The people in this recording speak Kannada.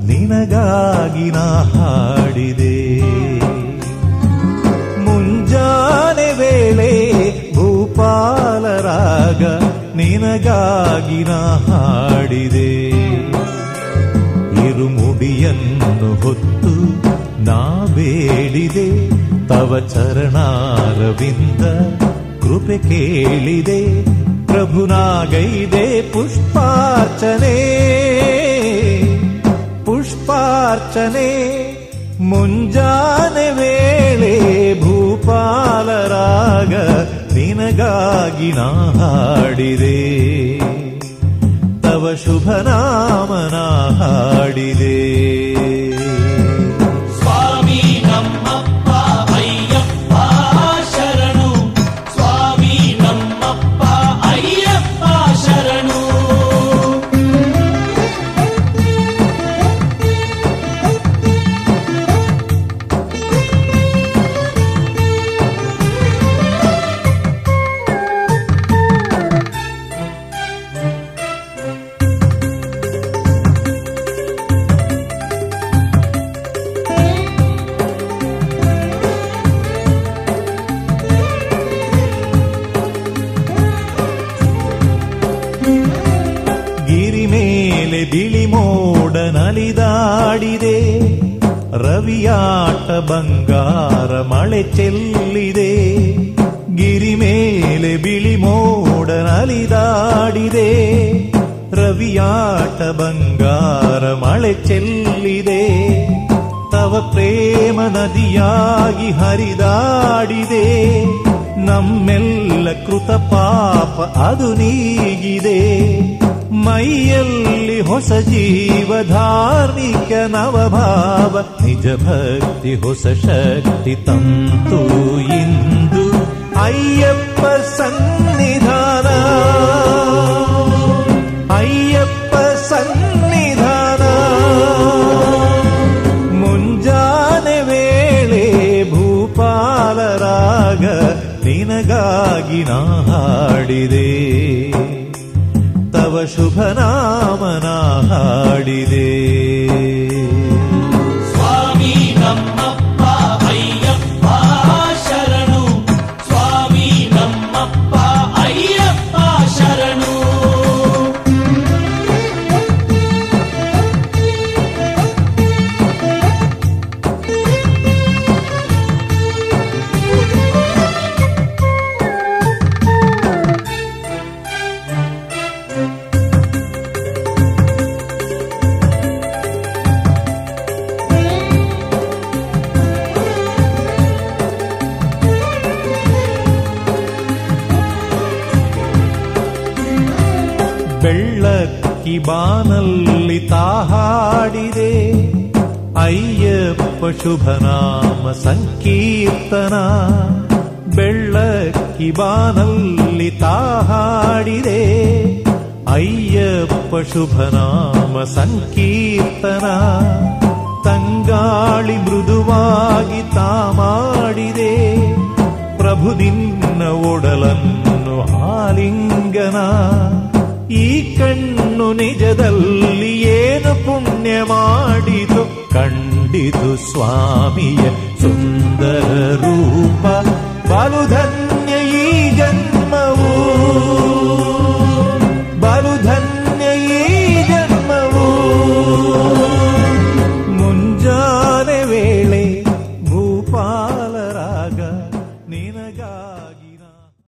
ನಿನಗಾಗಿ ನಾ ಹಾಡಿದೆ. ಮುಂಜಾನೆ ವೇಳೆ ಭೂಪಾಲ ರಾಗ ನಿನಗಾಗಿ ನಾ ಹಾಡಿದೆ. ಇರುಮುಡಿಯನ್ನು ಹೊತ್ತು ನಾ ಬೇಡಿದೆ, ತವ ಚರಣಾರವಿಂದ ಕೃಪೆ ಕೇಳಿದೆ. ಪ್ರಭುನಾಗೈದೆ ಪುಷ್ಪಾರ್ಚನೆ ಪುಷ್ಪಾರ್ಚನೆ. ಮುಂಜಾನೆ ವೇಳೆ ಭೂಪಾಲ ರಾಗ ನಿನಗಾಗಿ ನಾ ಹಾಡಿದೆ. ತವ ಶುಭ ನಾಮನ ಹಾಡಿದೆ. ಸ್ವಾಮಿ ನಮ್ಮಪ್ಪ ಅಯ್ಯಪ್ಪ ಶರಣು, ಸ್ವಾಮಿ ನಮ್ಮಪ್ಪ ಅಯ್ಯಪ್ಪ ಶರಣು. ಬಿಳಿ ಮೋಡ ನಲಿದಾಡಿದೆ, ರವಿಯಾಟ ಬಂಗಾರ ಮಳೆ ಚೆಲ್ಲಿದೆ. ಗಿರಿ ಮೇಲೆ ಬಿಳಿ ಮೋಡ ನಲಿದಾಡಿದೆ, ರವಿಯಾಟ ಬಂಗಾರ ಮಳೆ ಚೆಲ್ಲಿದೆ. ತವ ಪ್ರೇಮ ನದಿಯಾಗಿ ಹರಿದಾಡಿದೆ, ನಮ್ಮೆಲ್ಲ ಕೃತ ಪಾಪ ಅದು ನೀಗಿದೆ. ಮೈಯಲ್ಲಿ ಹೊಸ ಜೀವ ಧಾರ್ಮಿಕ ನವಭಾವ, ನಿಜ ಭಕ್ತಿ ಹೊಸ ಶಕ್ತಿ ತಂತು ಇಂದು ಅಯ್ಯಪ್ಪ ಸನ್ನಿಧಾನ. ಅಯ್ಯಪ್ಪ ಸನ್ನಿಧಾನ. ಮುಂಜಾನೆ ವೇಳೆ ಭೂಪಾಲ ರಾಗ ನಿನಗಾಗಿ ನಾ ಹಾಡಿದೆ. ತವ ಶುಭ ನಾಮನ ಹಾಡಿದೆ. ಸ್ವಾಮಿ ನಮ್ಮಪ್ಪ ಅಯ್ಯಪ್ಪ ಶರಣು, ಸ್ವಾಮಿ ನಮ್ಮಪ್ಪ ಅಯ್ಯಪ್ಪ ಶರಣು. ಬೆಳ್ಳಕ್ಕಿ ಬಾನಲ್ಲಿ ತಾ ಹಾಡಿದೆ, ಅಯ್ಯಪ್ಪ ಶುಭನಾಮ ಸಂಕೀರ್ತನ. ಬೆಳ್ಳಕ್ಕಿ ಬಾನಲ್ಲಿ ತಾ ಹಾಡಿದೆ, ಅಯ್ಯಪ್ಪ ಶುಭನಾಮ ಸಂಕೀರ್ತನ. ತಂಗಾಳಿ ಮೃದುವಾಗಿ ತಾ ಮಾಡಿದೆ, ಪ್ರಭು ನಿನ್ನ ಒಡಲನ್ನು ಆಲಿಂಗನ. ಈ ಕಣ್ಣು ನಿಜದಲ್ಲಿ ಏನು ಪುಣ್ಯ ಮಾಡಿತು, ಕಂಡಿತು ಸ್ವಾಮಿಯ ಸುಂದರ ರೂಪ. ಬಲುಧನ